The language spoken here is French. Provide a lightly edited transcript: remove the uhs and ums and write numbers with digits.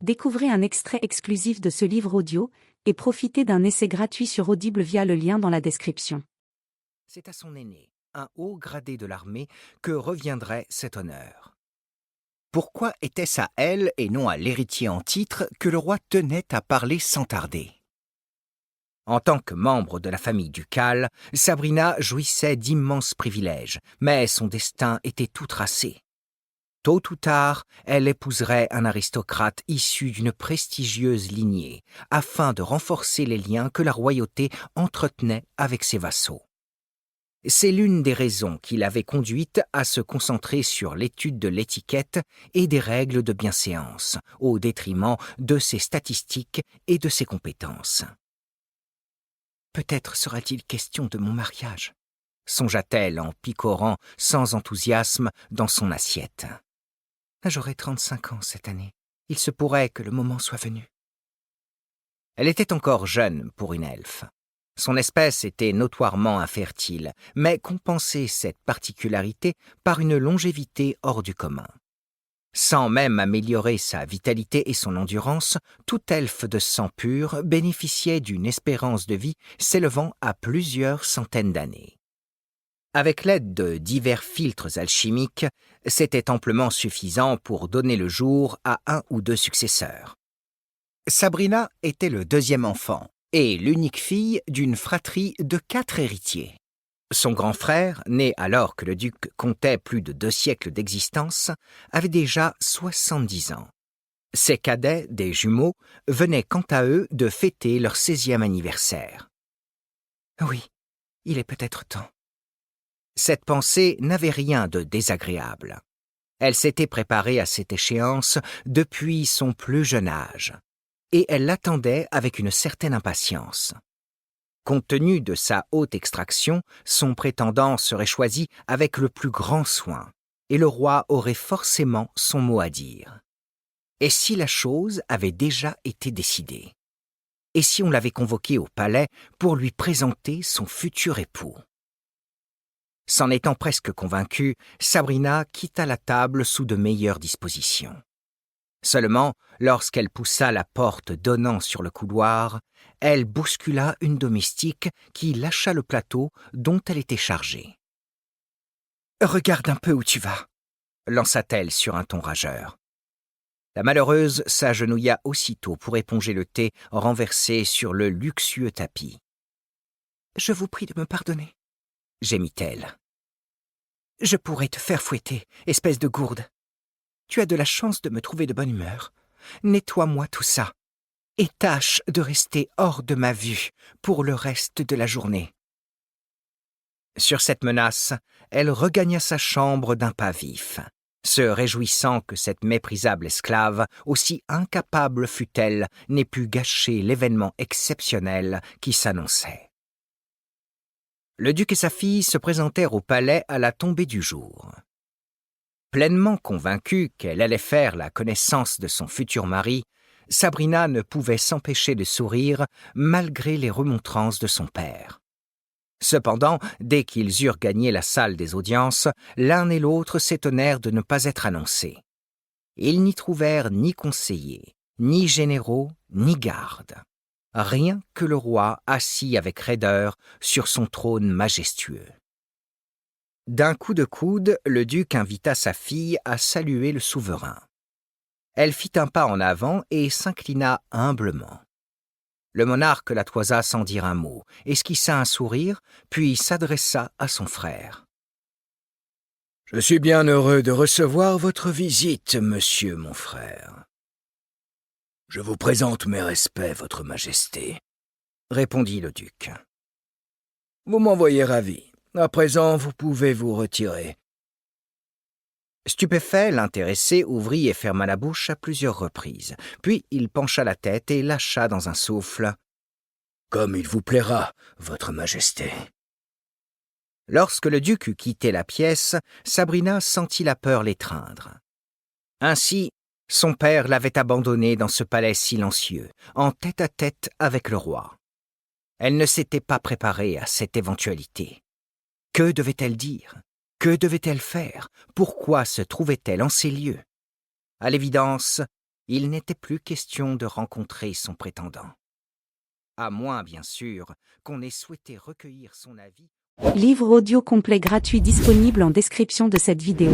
Découvrez un extrait exclusif de ce livre audio et profitez d'un essai gratuit sur Audible via le lien dans la description. C'est à son aîné, un haut gradé de l'armée, que reviendrait cet honneur. Pourquoi était-ce à elle et non à l'héritier en titre que le roi tenait à parler sans tarder? En tant que membre de la famille ducale, Sabrina jouissait d'immenses privilèges, mais son destin était tout tracé. Tôt ou tard, elle épouserait un aristocrate issu d'une prestigieuse lignée, afin de renforcer les liens que la royauté entretenait avec ses vassaux. C'est l'une des raisons qui l'avait conduite à se concentrer sur l'étude de l'étiquette et des règles de bienséance, au détriment de ses statistiques et de ses compétences. Peut-être sera-t-il question de mon mariage, songea-t-elle en picorant sans enthousiasme dans son assiette. J'aurai 35 ans cette année. Il se pourrait que le moment soit venu. Elle était encore jeune pour une elfe. Son espèce était notoirement infertile, mais compensait cette particularité par une longévité hors du commun. Sans même améliorer sa vitalité et son endurance, tout elfe de sang pur bénéficiait d'une espérance de vie s'élevant à plusieurs centaines d'années. Avec l'aide de divers filtres alchimiques, c'était amplement suffisant pour donner le jour à 1 ou 2 successeurs. Sabrina était le 2e enfant et l'unique fille d'une fratrie de 4 héritiers. Son grand frère, né alors que le duc comptait plus de 2 siècles d'existence, avait déjà 70 ans. Ses cadets, des jumeaux, venaient quant à eux de fêter leur 16e anniversaire. Oui, il est peut-être temps. Cette pensée n'avait rien de désagréable. Elle s'était préparée à cette échéance depuis son plus jeune âge, et elle l'attendait avec une certaine impatience. Compte tenu de sa haute extraction, son prétendant serait choisi avec le plus grand soin, et le roi aurait forcément son mot à dire. Et si la chose avait déjà été décidée? Et si on l'avait convoqué au palais pour lui présenter son futur époux? S'en étant presque convaincue, Sabrina quitta la table sous de meilleures dispositions. Seulement, lorsqu'elle poussa la porte donnant sur le couloir, elle bouscula une domestique qui lâcha le plateau dont elle était chargée. « Regarde un peu où tu vas !» lança-t-elle sur un ton rageur. La malheureuse s'agenouilla aussitôt pour éponger le thé renversé sur le luxueux tapis. « Je vous prie de me pardonner, » gémit-elle. « Je pourrais te faire fouetter, espèce de gourde. Tu as de la chance de me trouver de bonne humeur. Nettoie-moi tout ça, et tâche de rester hors de ma vue pour le reste de la journée. » Sur cette menace, elle regagna sa chambre d'un pas vif, se réjouissant que cette méprisable esclave, aussi incapable fût-elle, n'ait pu gâcher l'événement exceptionnel qui s'annonçait. Le duc et sa fille se présentèrent au palais à la tombée du jour. Pleinement convaincue qu'elle allait faire la connaissance de son futur mari, Sabrina ne pouvait s'empêcher de sourire malgré les remontrances de son père. Cependant, dès qu'ils eurent gagné la salle des audiences, l'un et l'autre s'étonnèrent de ne pas être annoncés. Ils n'y trouvèrent ni conseillers, ni généraux, ni gardes. Rien que le roi assis avec raideur sur son trône majestueux. D'un coup de coude, le duc invita sa fille à saluer le souverain. Elle fit un pas en avant et s'inclina humblement. Le monarque la toisa sans dire un mot, esquissa un sourire, puis s'adressa à son frère. « Je suis bien heureux de recevoir votre visite, monsieur mon frère. »« Je vous présente mes respects, votre majesté, » répondit le duc. « Vous m'envoyez ravi. À présent, vous pouvez vous retirer. » Stupéfait, l'intéressé ouvrit et ferma la bouche à plusieurs reprises. Puis il pencha la tête et lâcha dans un souffle. « Comme il vous plaira, votre majesté. » Lorsque le duc eut quitté la pièce, Sabrina sentit la peur l'étreindre. Ainsi, son père l'avait abandonnée dans ce palais silencieux, en tête-à-tête avec le roi. Elle ne s'était pas préparée à cette éventualité. Que devait-elle dire? Que devait-elle faire? Pourquoi se trouvait-elle en ces lieux? À l'évidence, il n'était plus question de rencontrer son prétendant. À moins, bien sûr, qu'on ait souhaité recueillir son avis. Livre audio complet gratuit disponible en description de cette vidéo.